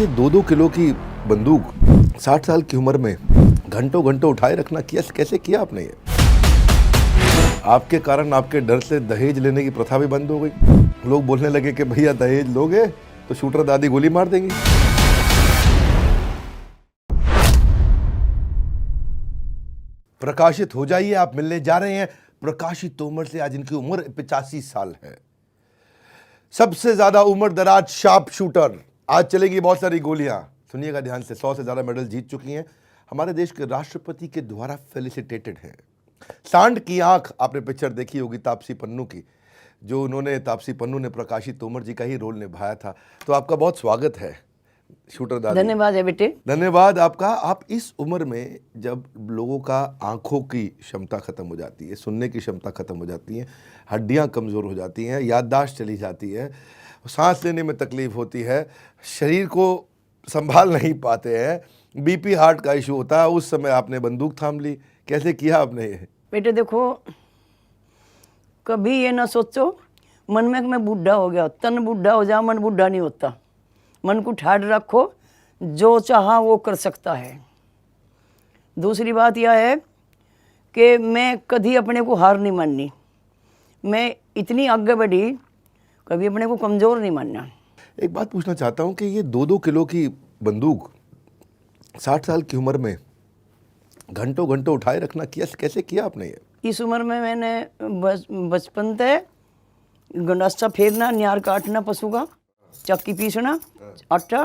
ये 2-2 किलो की बंदूक 60 साल की उम्र में घंटों घंटों उठाए रखना कैसे किया आपने ये? आपके कारण, आपके डर से दहेज लेने की प्रथा भी बंद हो गई। लोग बोलने लगे कि भैया दहेज लोगे तो शूटर दादी गोली मार देंगी। प्रकाशित हो जाइए, आप मिलने जा रहे हैं प्रकाशित तोमर से। आज इनकी उम्र 85 साल है। सबसे ज्यादा उम्र दराज शार्प शूटर। आज चलेगी बहुत सारी गोलियां, सुनिएगा ध्यान से। 100 से ज्यादा मेडल जीत चुकी हैं। हमारे देश के राष्ट्रपति के द्वारा फेलिसिटेटेड है। सांड की आंख, आपने पिक्चर देखी होगी तापसी पन्नू की, जो उन्होंने तापसी पन्नू ने प्रकाशित तोमर जी का ही रोल निभाया था। तो आपका बहुत स्वागत है शूटर दादी। धन्यवाद है बेटे। धन्यवाद आपका। आप इस उम्र में जब लोगों का आंखों की क्षमता खत्म हो जाती है, सुनने की क्षमता खत्म हो जाती है, हड्डियां कमज़ोर हो जाती हैं, याददाश्त चली जाती है, सांस लेने में तकलीफ होती है, शरीर को संभाल नहीं पाते हैं, बीपी हार्ट का इशू होता है, उस समय आपने बंदूक थाम ली। कैसे किया आपने ये? बेटे देखो, कभी ये ना सोचो मन में कि मैं बूढ़ा हो गया। तन बूढ़ा हो जा, मन बूढ़ा नहीं होता। मन को ठाड़ रखो, जो चाहा वो कर सकता है। दूसरी बात यह है कि मैं कभी अपने को हार नहीं माननी। मैं इतनी आगे बढ़ी, कभी अपने को कमज़ोर नहीं मानना। एक बात पूछना चाहता हूँ कि ये 2-2 किलो की बंदूक 60 साल की उम्र में घंटों घंटों उठाए रखना कैसे किया आपने ये? इस उम्र में मैंने बचपन से गंडासा फेरना, न्यार काटना पशु का, चक्की पीसना, आटा,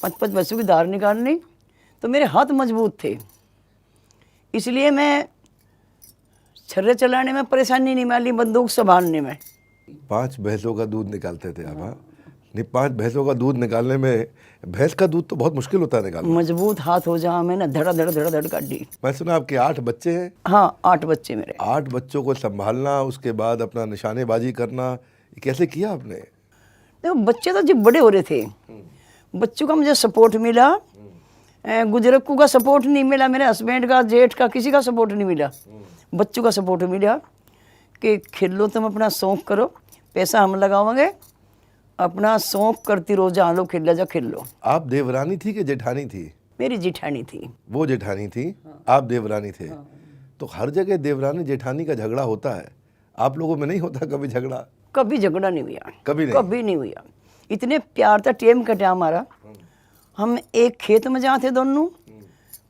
5-5 पशु की धार निकालनी, तो मेरे हाथ मजबूत थे। इसलिए मैं छर्रे चलाने में परेशानी नहीं मानी, बंदूक संभालने में। 5 भैंसों का दूध निकालते थे आप? हाँ, नहीं, 5 भैंसों का दूध निकालने में, भैंस का दूध तो बहुत मुश्किल होता है निकालना। मजबूत हाथ हो जा, मैंने धड़ काट दी। मैं सुना आपके 8 बच्चे हैं? हाँ, 8 बच्चे मेरे। 8 बच्चों को संभालना, उसके बाद अपना निशानेबाजी करना, ये कैसे किया आपने? देखो, बच्चे तो जब बड़े हो रहे थे, बच्चों का मुझे सपोर्ट मिला। गुजरक्कू का सपोर्ट नहीं मिला, मेरे हस्बैंड का, जेठ का, किसी का सपोर्ट नहीं मिला। बच्चों का सपोर्ट मिला कि खेलो, तुम अपना शौक करो, पैसा हम लगाओगे, अपना शौक करती रहो, जहाँ लो खेल जा खेल लो। आप देवरानी थी कि जेठानी थी? मेरी जेठानी थी। वो जेठानी थी, आप देवरानी थे। तो हर जगह देवरानी जेठानी का झगड़ा होता है, आप लोगों में नहीं होता कभी झगड़ा? कभी झगड़ा नहीं हुआ, कभी नहीं हुआ। इतने प्यार था, टेम कटा हमारा। हम एक खेत में जाते दोनों,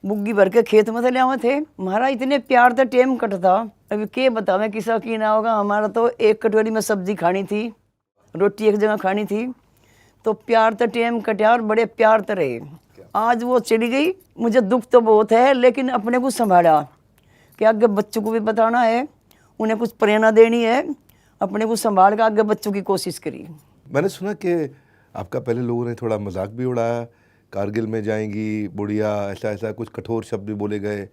बुग्गी भर के खेत में ले आवे थे। हमारा इतने प्यार था, टेम कट था। अभी के बतावे किसा की ना होगा। हमारा तो एक कटोरी में सब्जी खानी थी, रोटी एक जगह खानी थी। तो प्यार तो टेम कटा और बड़े प्यार तो रहे। आज वो चली गई, मुझे दुख तो बहुत है, लेकिन अपने को संभाला कि आगे बच्चों को भी बताना है, उन्हें कुछ प्रेरणा देनी है, अपने को संभाल कर आगे बच्चों की कोशिश करी। मैंने सुना कि आपका पहले लोगों ने थोड़ा मजाक भी उड़ाया, कारगिल में जाएंगी बुढ़िया, ऐसा कुछ कठोर शब्द भी बोले गए।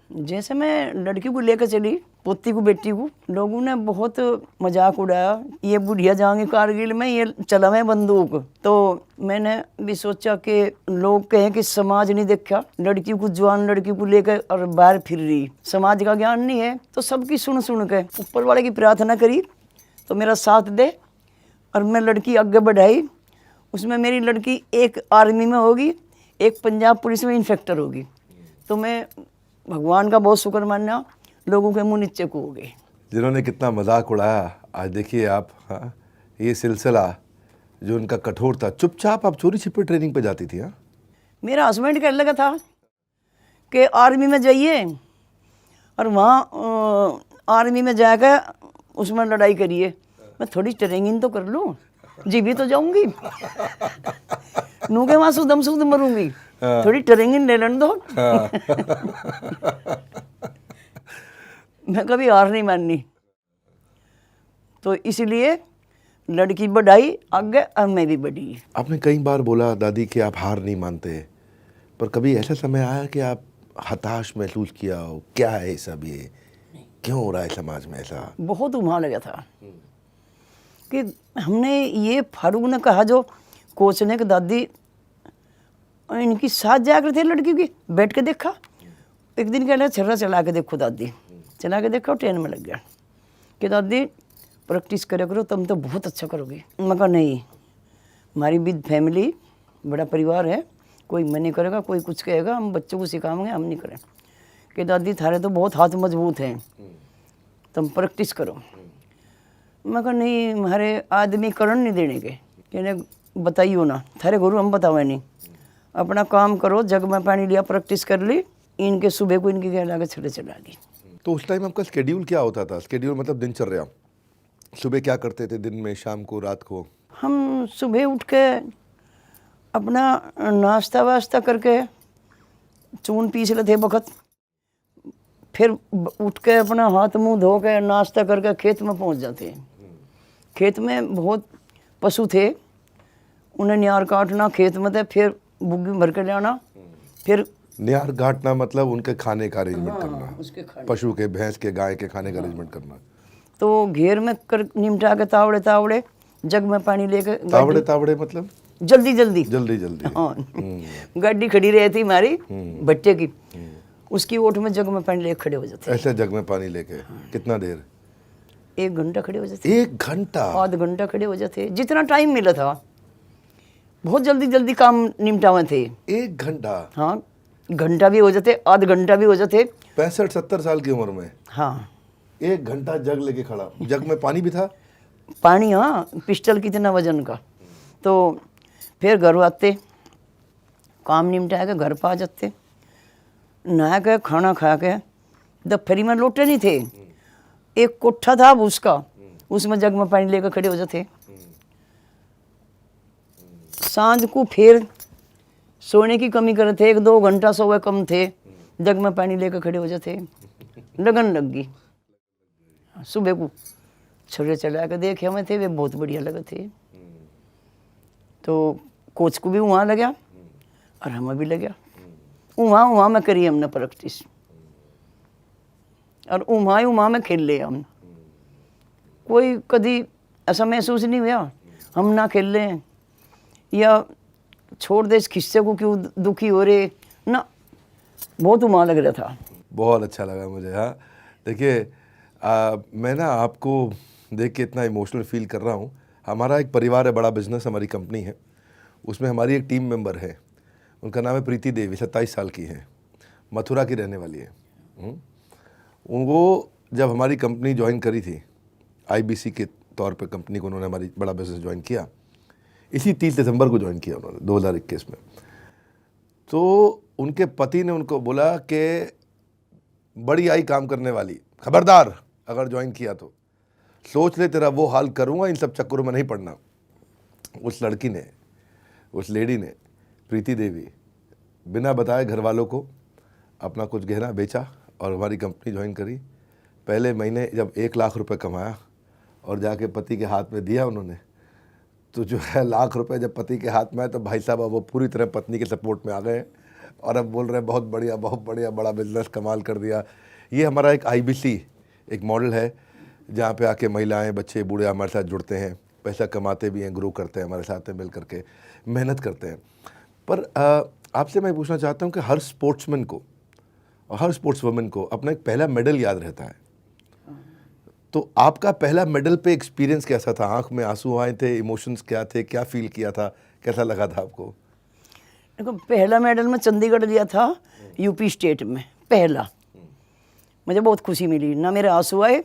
जैसे मैं लड़की को लेकर चली, पोती को, बेटी को, लोगों ने बहुत मजाक उड़ाया, ये बुढ़िया जाएंगे कारगिल में, ये चला है बंदूक। तो मैंने भी सोचा कि लोग कहें कि समाज नहीं देखा, लड़की को, जवान लड़की को लेकर और बाहर फिर रही, समाज का ज्ञान नहीं है। तो सबकी सुन के ऊपर वाले की प्रार्थना करी तो मेरा साथ दे, और मैं लड़की आगे बढ़ाई। उसमें मेरी लड़की एक आर्मी में होगी, एक पंजाब पुलिस में इंस्पेक्टर होगी। तो मैं भगवान का बहुत शुक्र मानना, लोगों के मुंह नीचे को हो गए। जिन्होंने कितना मजाक उड़ाया, आज देखिए आप। हाँ, ये सिलसिला जो उनका कठोर था, चुपचाप आप चोरी छिपे ट्रेनिंग पे जाती थी? हाँ, मेरा हस्बैंड कहने लगा था कि आर्मी में जाइए और वहाँ आर्मी में जाकर उसमें लड़ाई करिए। मैं थोड़ी ट्रेनिंग तो कर लूँ, जी भी तो जाऊँगी, नू के वहाँ सुदम सुद मरूंगी, थोड़ी ट्रेनिंग ले लेने दो। मैं कभी हार नहीं माननी। तो इसलिए लड़की बढ़ाई आगे और मैं भी बढ़ी। आपने कई बार बोला दादी कि आप हार नहीं मानते, पर कभी ऐसा समय आया कि आप हताश महसूस किया हो? क्या है सब, ये क्यों हो रहा है समाज में ऐसा? बहुत उमा लगा था कि हमने ये फारूक ने कहा, जो कोच ने, कि दादी इनकी साथ जाकर थे लड़की की, बैठ के देखा। एक दिन कह रहा छर्रा चला के देखो दादी, चला के देखा, ट्रेन में लग गया कि दादी प्रैक्टिस करे करो, तुम तो बहुत अच्छा करोगी। मैं कहा नहीं, हमारी विद फैमिली बड़ा परिवार है, कोई मन नहीं करेगा, कोई कुछ कहेगा, हम बच्चों को सिखाएंगे, हम नहीं करें। कि दादी थारे तो बहुत हाथ मजबूत हैं, तुम प्रैक्टिस करो। मैं कहा नहीं, हमारे आदमी करण नहीं देने के, कहने बताइयो ना, थारे गुरु हम बतावे नहीं, अपना काम करो, जग में पानी लिया, प्रैक्टिस कर ली, इनके सुबह को इनकी कहला के छड़े चला दी। तो उस टाइम आपका स्केड्यूल क्या होता था? स्केड्यूल मतलब दिनचर्या, सुबह क्या करते थे, दिन में, शाम को, रात को? हम सुबह उठ के अपना नाश्ता वास्ता करके चून पीस लेते वक्त, फिर उठ के अपना हाथ मुंह धो के नाश्ता करके खेत में पहुंच जाते हैं। खेत में बहुत पशु थे, उन्हें नियार काटना खेत में थे, फिर बुग्गी भर के लाना, फिर निहार घाटना मतलब उनके खाने का अरेंजमेंट करना, उसके खाने। पशु के, भैंस के, गाय के खाने का अरेंजमेंट करना। तो घेर में कर निमटा के तावड़े तावड़े जग में पानी लेके, तावड़े तावड़े मतलब जल्दी जल्दी जल्दी जल्दी। हाँ, गाड़ी खड़ी रहती हमारी भट्टे की, उसकी ओट में जग में पानी लेके खड़े हो जाते। ऐसे जग में पानी लेके कितना देर? 1 घंटा खड़े हो जाते, 1 घंटा, आधा घंटा खड़े हो जाते, जितना टाइम मिला था। बहुत जल्दी जल्दी काम निपटावे थे। 1 घंटा? हाँ, घंटा भी हो जाते, आधा घंटा भी हो जाते। 65-70 साल की उम्र में हाँ, 1 घंटा जग लेके खड़ा। जग में पानी भी था? पानी, हाँ, पिस्टल कितना वजन का। तो फिर घर आते, काम निपटा के घर पा जाते, नहा के खाना खा के, दफ्तरी में लोटे नहीं थे, एक कोठा था उसका, उसमें जग में पानी लेकर खड़े हो जाते। सांझ को फिर सोने की कमी करे थे, 1-2 घंटा सोए कम थे, जग में पानी लेकर खड़े हो जाते। लगन लग गई। सुबह को छड़े चला के देखे हमें थे, वे बहुत बढ़िया लगे थे। तो कोच को भी वहाँ लगा और हमें भी लगा, वहाँ में करी हमने प्रैक्टिस, और वहाँ में खेल ले हम। कोई कभी ऐसा महसूस नहीं हुआ हम ना खेल लें या छोड़ दे इस किस्से को, क्यों दुखी हो रहे ना, बहुत वहाँ लग रहा था। बहुत अच्छा लगा मुझे। हाँ, देखिए मैं ना आपको देख के इतना इमोशनल फील कर रहा हूँ। हमारा एक परिवार है, बड़ा बिजनेस, हमारी कंपनी है, उसमें हमारी एक टीम मेंबर है, उनका नाम है प्रीति देवी, 27 साल की है, मथुरा की रहने वाली है। वो जब हमारी कंपनी ज्वाइन करी थी, IBC के तौर पे कंपनी को उन्होंने हमारी बड़ा बिजनेस ज्वाइन किया, इसी 30 दिसंबर को ज्वाइन किया उन्होंने 2021 में। तो उनके पति ने उनको बोला कि बड़ी आई काम करने वाली, खबरदार अगर ज्वाइन किया तो सोच ले, तेरा वो हाल करूँगा, इन सब चक्करों में नहीं पड़ना। उस लड़की ने, उस लेडी ने, प्रीति देवी, बिना बताए घर वालों को अपना कुछ गहना बेचा और हमारी कंपनी ज्वाइन करी। पहले महीने जब 1 लाख रुपए कमाया और जाके पति के हाथ में दिया उन्होंने, तो जो है लाख रुपए जब पति के हाथ में आए तो भाई साहब वो पूरी तरह पत्नी के सपोर्ट में आ गए और अब बोल रहे हैं बहुत बढ़िया, बड़ा बिजनेस कमाल कर दिया। ये हमारा एक IBC एक मॉडल है जहाँ पे आके महिलाएं, बच्चे, बूढ़े हमारे साथ जुड़ते हैं, पैसा कमाते भी हैं, ग्रो करते हैं, हमारे साथ में मिल करके मेहनत करते हैं। पर आपसे मैं पूछना चाहता हूँ कि हर स्पोर्ट्समैन को और हर स्पोर्ट्स वुमेन को अपना एक पहला मेडल याद रहता है, तो आपका पहला मेडल पे एक्सपीरियंस कैसा था? आंख में आंसू आए थे, इमोशंस क्या थे, क्या फील किया था, कैसा लगा था आपको? देखो, पहला मेडल मैं चंडीगढ़ लिया था, यूपी स्टेट में पहला। मुझे बहुत खुशी मिली, ना मेरे आंसू आए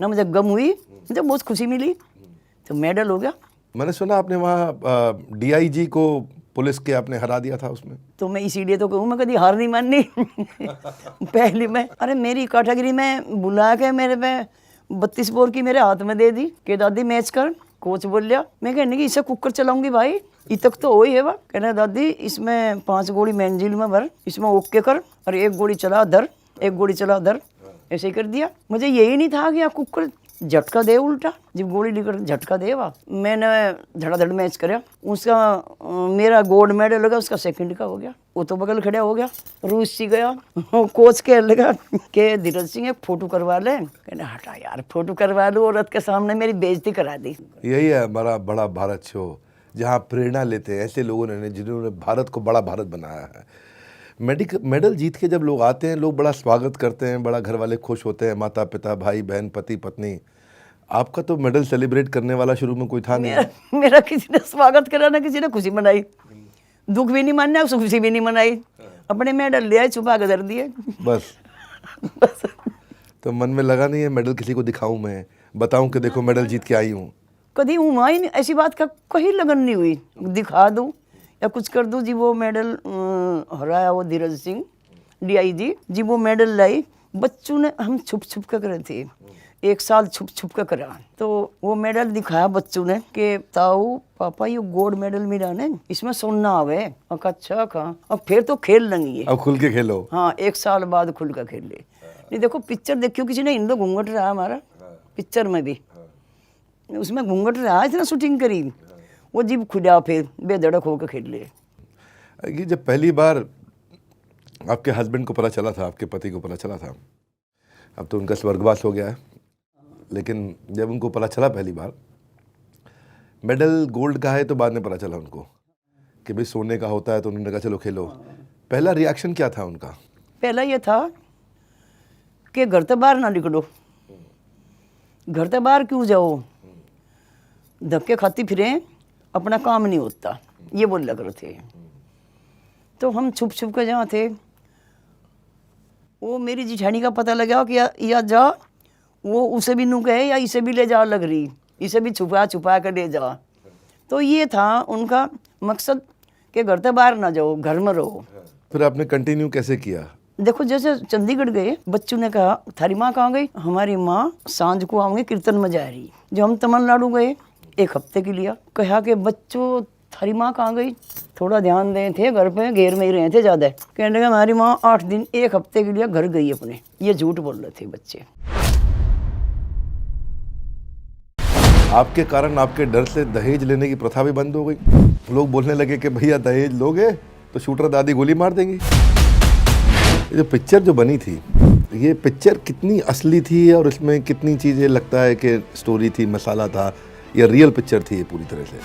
ना मुझे गम हुई, मुझे बहुत खुशी मिली, तो मेडल हो गया। मैंने सुना आपने वहाँ DIG को पुलिस के आपने हरा दिया था उसमें। तो मैं इसीलिए तो कहूँ, मैं कभी हार नहीं माननी। पहली में, अरे मेरी कैटेगरी में बुला के मेरे पे 32 बोर की मेरे हाथ में दे दी कि दादी मैच कर। कोच बोल लिया, मैं कहने की इसे कुकर चलाऊंगी भाई, ये तक तो हो ही है। वह कहना दादी इसमें 5 गोली मंजिल में भर, इसमें ओके कर, और 1 गोली चला धर, 1 गोली चला धर, ऐसे ही कर दिया। मुझे यही नहीं था कि आप कुकर झटका दे, उल्टा जब गोली लेकर झटका दे। वाह, मैंने धड़ाधड़ मैच कराया, उसका मेरा गोल्ड मेडल लगा, उसका सेकंड का हो गया। वो तो बगल खड़ा हो गया, रूस सी गया। कोच कह लगा कि धीरज सिंह एक फोटो करवा ले, कहने हटा यार फोटो करवा लो, औरत के सामने मेरी बेइज्जती करा दी। यही है हमारा बड़ा भारत शो, जहाँ प्रेरणा लेते हैं ऐसे लोगों ने जिन्होंने भारत को बड़ा भारत बनाया है। मेडल जीत के जब लोग आते हैं, लोग बड़ा स्वागत करते हैं, बड़ा घर वाले खुश होते हैं, माता पिता, भाई बहन, पति पत्नी। आपका तो मेडल सेलिब्रेट करने वाला शुरू में कोई था नहीं? मेरा किसी ने स्वागत करा ना किसी ने खुशी मनाई। दुख भी नहीं मानना, खुशी भी नहीं मनाई, अपने मेडल ले आए, छुपा के धर दिए। बस बस तो मन में लगा नहीं है मेडल किसी को दिखाऊं, मैं बताऊं कि देखो मेडल जीत के आई हूँ? कभी हुआ ही नहीं, ऐसी बात का कहीं लगन नहीं हुई दिखा दूं या कुछ कर दूं जी। वो मेडल हराया वो धीरज सिंह DIG जी, वो मेडल लाई। बच्चों ने, हम छुप छुप कर करे थे, 1 साल छुप छुप कर करा, तो वो मेडल दिखाया बच्चों ने कि ताऊ पापा ये गोल्ड मेडल मिला ने, इसमें सोना आवे। अच्छा कहा, अब फिर तो खेल लेंगे, अब खुल के खेलो। हाँ 1 साल बाद खुल कर खेल ले। नहीं देखो पिक्चर देखियो, किसी ने इंदो घूंघट रहा हमारा पिक्चर में भी, उसमें घूंघट रहा, इतना शूटिंग करी, वो जीव खुदा फिर बेधड़क होकर खेल ले। ये जब पहली बार आपके हस्बैंड को पता चला था, आपके पति को पता चला था, अब तो उनका स्वर्गवास हो गया है, लेकिन जब उनको पता चला पहली बार मेडल गोल्ड का है, तो बाद में पता चला उनको कि भाई सोने का होता है, तो उन्होंने कहा चलो खेलो। पहला रिएक्शन क्या था उनका? पहला ये था कि घर से बाहर ना निकलो, घर से बाहर क्यों जाओ, धक्के खाती फिरें, अपना काम नहीं होता, ये बोल लग रहे थे। तो हम छुप छुप कर जहाँ थे, वो मेरी जिठानी का पता लगा कि या जा, वो उसे भी नू कहे या इसे भी ले जा लग रही, इसे भी छुपा छुपा कर ले जा। तो ये था उनका मकसद कि घर से बाहर ना जाओ, घर में रहो। फिर आपने कंटिन्यू कैसे किया? देखो जैसे चंडीगढ़ गए, बच्चों ने कहा थारी माँ कहाँ गई? हमारी माँ सांझ को आऊँगी, कीर्तन में जा रही। जब हम तमिलनाडु गए 1 हफ्ते के लिए, कहा कि बच्चों थारी माँ कहाँ गई? थोड़ा ध्यान दें थे, घर पे घेर में ही रहे थे ज़्यादा। कहने लगे हमारी माँ 8 दिन 1 हफ्ते के लिए घर गई अपने। ये झूठ बोल रहे थे बच्चे। आपके कारण, आपके डर से दहेज लेने की प्रथा भी बंद हो गई। लोग बोलने लगे कि भैया दहेज लोगे तो शूटर दादी गोली मार देंगी। ये जो पिक्चर जो बनी थी, ये पिक्चर कितनी असली थी और इसमें कितनी चीज़ें लगता है कि स्टोरी थी, मसाला था, या रियल पिक्चर थी ये पूरी तरह से?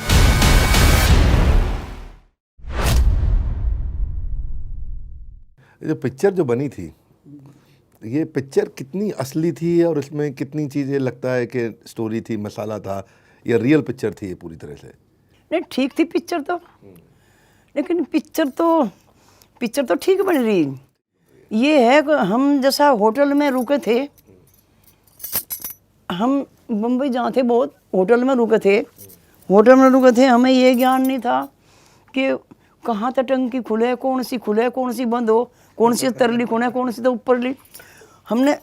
ये जो पिक्चर जो बनी थी, ये पिक्चर कितनी असली थी और इसमें कितनी चीज़ें लगता है कि स्टोरी थी, मसाला था, या रियल पिक्चर थी ये पूरी तरह से? नहीं ठीक थी पिक्चर तो, लेकिन पिक्चर तो ठीक बन रही। ये है कि हम जैसा होटल में रुके थे, हम बम्बई जहाँ थे बहुत होटल में रुके थे, हमें ये ज्ञान नहीं था कि कहाँ तक टंकी खुले, कौन सी बंद हो, कौन सी तरली खोने, कौन सी तो ऊपर ली। हमने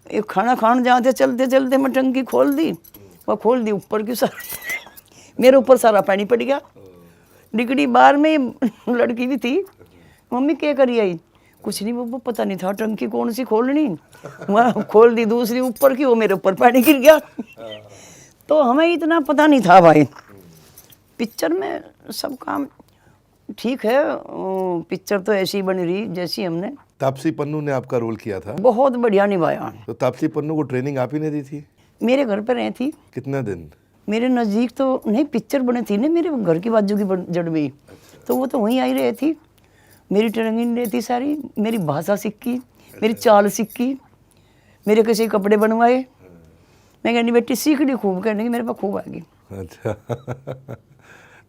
एक खाना खाने जाते चलते चलते मैं टंकी खोल दी, वह खोल दी ऊपर की सारा मेरे ऊपर सारा पानी पड़ गया। डिगड़ी बार में लड़की भी थी, मम्मी क्या करी आई? कुछ नहीं बब्बू, पता नहीं था टंकी कौन सी खोलनी, वह खोल दी दूसरी ऊपर की, वो मेरे ऊपर पानी गिर गया। तो हमें इतना पता नहीं था भाई। पिक्चर में सब काम ठीक है, पिक्चर तो ऐसी बन रही जैसी हमने। तापसी पन्नू ने आपका रोल किया था, बहुत बढ़िया निभाया। तो तापसी पन्नू को ट्रेनिंग आप ही ने दी थी? मेरे घर पर रही थी। कितने दिन? मेरे मेरे नज़दीक तो नहीं, पिक्चर बनी थी ना मेरे घर की बाजू की जड़ में, तो वो तो वहीं आई रही थी। मेरी ट्रेनिंग रहती सारी, मेरी भाषा सीखी, मेरी चाल सीखी, मेरे कैसे कपड़े बनवाए। मैं कहनी बेटी सीख ली खूब, कहने की मेरे पास खूब आ गई। अच्छा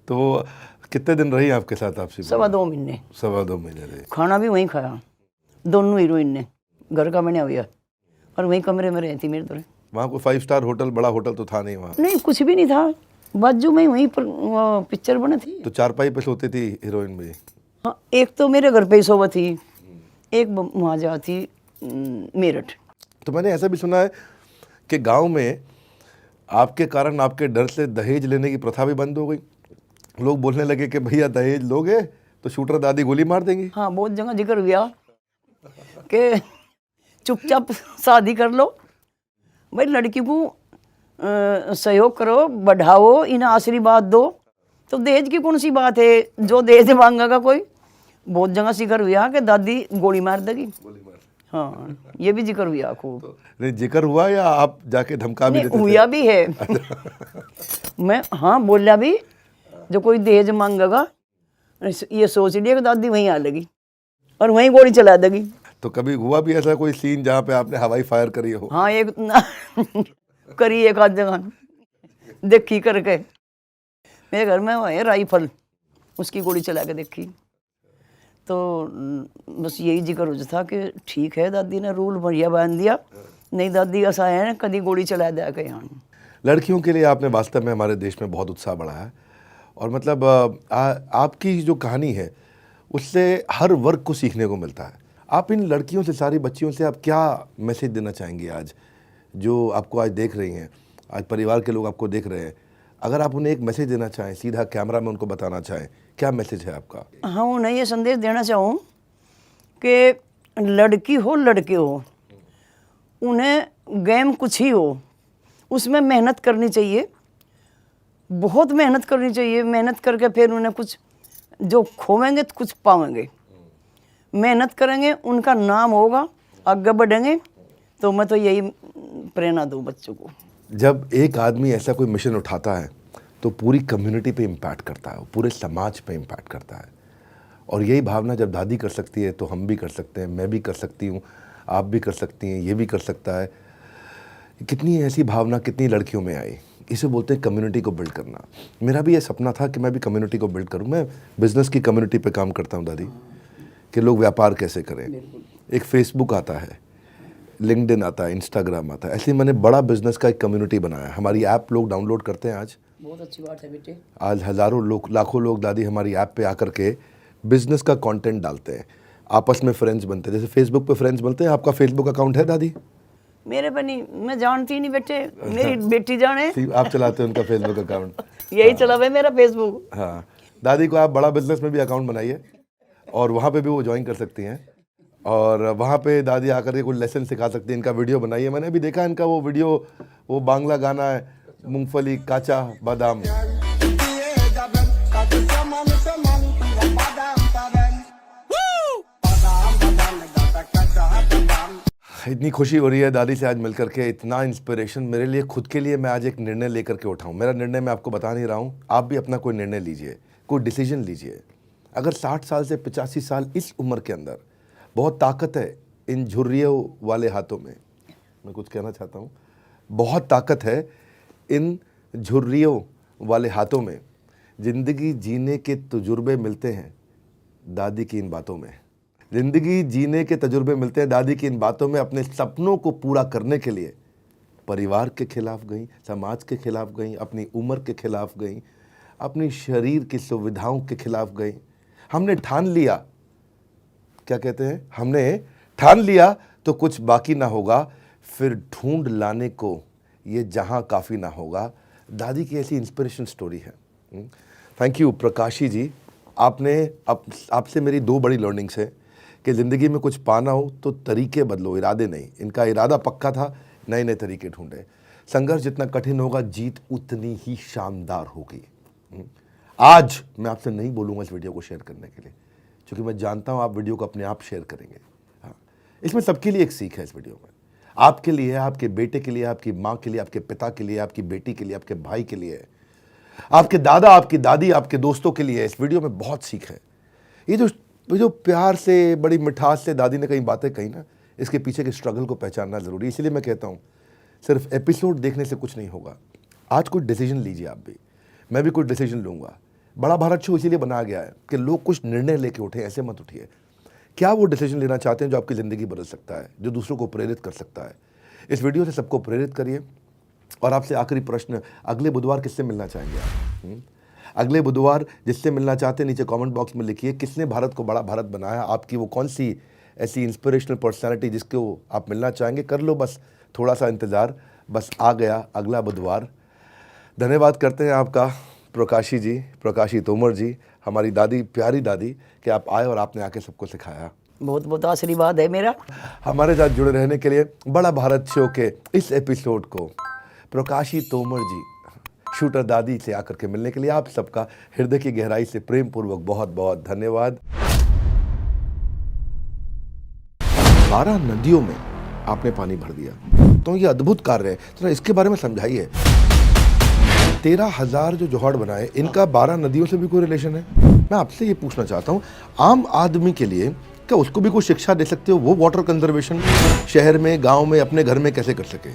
तो कितने दिन रही आपके साथ तापसी? 2.25 महीने। 2.25 महीने रही। खाना भी वहीं खाया, दोनों हीरोइन ने, घर का बना हुआ, और वहीं कमरे में रहती मेरे तो। वहाँ कोई 5 स्टार होटल, बड़ा होटल तो था नहीं वहाँ? नहीं कुछ भी नहीं था, बाजू में वहीं पर पिक्चर बनी थी। तो चारपाई पे सोती थी हीरोइन भी? हाँ, एक तो मेरे घर पे ही सोवा थी, एक वहाँ जा थी मेरठ। तो मैंने ऐसा भी सुना है कि गांव में आपके कारण, आपके डर से दहेज लेने की प्रथा भी बंद हो गई। लोग बोलने लगे कि भैया दहेज लोगे तो शूटर दादी गोली मार देंगी। हाँ बहुत जगह जिक्र हुआ कि चुपचाप शादी कर लो भाई, लड़की को सहयोग करो, बढ़ाओ, इन्हें आशीर्वाद दो, तो दहेज की कौन सी बात है, जो दहेज मांगेगा कोई। बहुत जगह जिक्र हुआ कि दादी गोली मार देगी। हाँ ये भी जिक्र हुआ खूब। नहीं जिक्र हुआ या आप जाके धमका भी देते थे? हुआ भी है मैं हाँ बोला भी, जो कोई दहेज मांगेगा ये सोच लिया कि दादी वहीं आ लगी और वहीं गोली चला देगी। तो कभी हुआ भी ऐसा कोई सीन जहाँ पे आपने हवाई फायर करी हो? हाँ एक करी, एक आध जगह देखी करके। मेरे घर में वो है राइफल, उसकी गोली चला के देखी। तो बस यही जिक्र हो था कि ठीक है दादी ने रूल बढ़िया बांध दिया, नहीं दादी ऐसा है ना कभी गोली चला दिया के यहाँ। लड़कियों के लिए आपने वास्तव में हमारे देश में बहुत उत्साह बढ़ाया और मतलब आपकी जो कहानी है उससे हर वर्ग को सीखने को मिलता है। आप इन लड़कियों से, सारी बच्चियों से आप क्या मैसेज देना चाहेंगे आज, जो आपको आज देख रही हैं, आज परिवार के लोग आपको देख रहे हैं, अगर आप उन्हें एक मैसेज देना चाहें, सीधा कैमरा में उनको बताना चाहें, क्या मैसेज है आपका? हाँ, उन्हें ये संदेश देना चाहूँ कि लड़की हो लड़के हो, उन्हें गेम कुछ ही हो, उसमें मेहनत करनी चाहिए, बहुत मेहनत करनी चाहिए। मेहनत करके फिर उन्हें कुछ जो खोवेंगे तो कुछ पावेंगे। मेहनत करेंगे उनका नाम होगा, आगे बढ़ेंगे। तो मैं तो यही प्रेरणा दूँ बच्चों को। जब एक आदमी ऐसा कोई मिशन उठाता है तो पूरी कम्युनिटी पे इम्पैक्ट करता है, पूरे समाज पे इम्पैक्ट करता है। और यही भावना जब दादी कर सकती है तो हम भी कर सकते हैं, मैं भी कर सकती हूँ, आप भी कर सकती हैं, ये भी कर सकता है। कितनी ऐसी भावना कितनी लड़कियों में आई, इसे बोलते हैं कम्युनिटी को बिल्ड करना। मेरा भी ये सपना था कि मैं भी कम्युनिटी को बिल्ड करूँ। मैं बिज़नेस की कम्युनिटी पे काम करता हूँ दादी, कि लोग व्यापार कैसे करें। एक फेसबुक आता है, लिंक्डइन आता है, इंस्टाग्राम आता है, ऐसे मैंने बड़ा बिजनेस का एक कम्युनिटी बनाया। हमारी ऐप लोग डाउनलोड करते हैं आज, बहुत अच्छी बात है बेटे। आज हज़ारों लोग, लाखों लोग दादी हमारी ऐप पे आकर के बिजनेस का कंटेंट डालते हैं, आपस में फ्रेंड्स बनते हैं। जैसे फेसबुक पे फ्रेंड्स बनते हैं, आपका फेसबुक अकाउंट है दादी? मेरे बनी मैं जानती नहीं बेटे, मेरी बेटी जाने। आप चलाते हैं उनका फेसबुक अकाउंट? यही चला हुआ है मेरा फेसबुक। हाँ, दादी को आप बड़ा बिजनेस में भी अकाउंट बनाइए और वहाँ पे भी वो ज्वाइन कर सकती हैं और वहाँ पे दादी आकर के कुछ लेसन सिखा सकती हैं। इनका वीडियो बनाइए, मैंने अभी देखा इनका वो वीडियो, वो बांग्ला गाना है, मूंगफली काचा बादाम। इतनी खुशी हो रही है दादी से आज मिलकर के, इतना इंस्पिरेशन मेरे लिए, खुद के लिए मैं आज एक निर्णय लेकर के उठाऊं। मेरा निर्णय मैं आपको बता नहीं रहा हूं, आप भी अपना कोई निर्णय लीजिए, कोई डिसीजन लीजिए। अगर 60 साल से 85 साल इस उम्र के अंदर, बहुत ताकत है इन झुर्रियों वाले हाथों में। मैं कुछ कहना चाहता हूँ, बहुत ताकत है इन झुर्रियों वाले हाथों में। ज़िंदगी जीने के तजुर्बे मिलते हैं दादी की इन बातों में। ज़िंदगी जीने के तजुर्बे मिलते हैं दादी की इन बातों में। अपने सपनों को पूरा करने के लिए परिवार के खिलाफ गई, समाज के खिलाफ गई, अपनी उम्र के खिलाफ गई, अपनी शरीर की सुविधाओं के खिलाफ गई। हमने ठान लिया, क्या कहते हैं, हमने ठान लिया तो कुछ बाकी ना होगा, फिर ढूंढ लाने को ये जहां काफ़ी ना होगा। दादी की ऐसी इंस्पिरेशन स्टोरी है। थैंक यू प्रकाशी जी। आपने आपसे मेरी 2 बड़ी लर्निंग्स है कि ज़िंदगी में कुछ पाना हो तो तरीके बदलो, इरादे नहीं। इनका इरादा पक्का था, नए नए तरीके ढूंढे। संघर्ष जितना कठिन होगा, जीत उतनी ही शानदार होगी। आज मैं आपसे नहीं बोलूँगा इस वीडियो को शेयर करने के लिए, क्योंकि मैं जानता हूँ आप वीडियो को अपने आप शेयर करेंगे। हाँ, इसमें सबके लिए एक सीख है इस वीडियो में, आपके लिए है, आपके बेटे के लिए, आपकी माँ के लिए, आपके पिता के लिए, आपकी बेटी के लिए, आपके भाई के लिए, आपके दादा, आपकी दादी, आपके दोस्तों के लिए। इस वीडियो में बहुत सीख है। ये जो प्यार से, बड़ी मिठास से दादी ने कई बातें कही ना, इसके पीछे के स्ट्रगल को पहचानना ज़रूरी है। इसलिए मैं कहता हूँ सिर्फ एपिसोड देखने से कुछ नहीं होगा। आज कोई डिसीजन लीजिए आप भी, मैं भी कोई डिसीजन लूँगा। बड़ा भारत शो इसीलिए बनाया गया है कि लोग कुछ निर्णय लेके उठे, ऐसे मत उठिए। क्या वो डिसीजन लेना चाहते हैं जो आपकी ज़िंदगी बदल सकता है, जो दूसरों को प्रेरित कर सकता है। इस वीडियो से सबको प्रेरित करिए। और आपसे आखिरी प्रश्न, अगले बुधवार किससे मिलना चाहेंगे आप? अगले बुधवार जिससे मिलना चाहते हैं नीचे कमेंट बॉक्स में लिखिए, किसने भारत को बड़ा भारत बनाया। आपकी वो कौन सी ऐसी इंस्पिरेशनल पर्सनालिटी जिसको आप मिलना चाहेंगे। कर लो बस थोड़ा सा इंतज़ार, बस आ गया अगला बुधवार। धन्यवाद करते हैं आपका प्रकाशी जी, प्रकाशी तोमर जी, हमारी दादी, प्यारी दादी, कि आप आए और आपने आके सबको सिखाया। बहुत बहुत आशीर्वाद है मेरा। हमारे साथ जुड़े रहने के लिए बड़ा भारत शो के इस एपिसोड को प्रकाशी तोमर जी, शूटर दादी से आकर के मिलने के लिए आप सबका हृदय की गहराई से प्रेम पूर्वक बहुत बहुत धन्यवाद। 12 नदियों में आपने पानी भर दिया, तो ये अद्भुत कार्य है। तो इसके बारे में समझाइए। 13,000 जो जोहड़ बनाए, इनका 12 नदियों से भी कोई रिलेशन है? मैं आपसे ये पूछना चाहता हूँ, आम आदमी के लिए क्या उसको भी कोई शिक्षा दे सकते हो, वो वाटर कंजर्वेशन शहर में, गांव में, अपने घर में कैसे कर सके?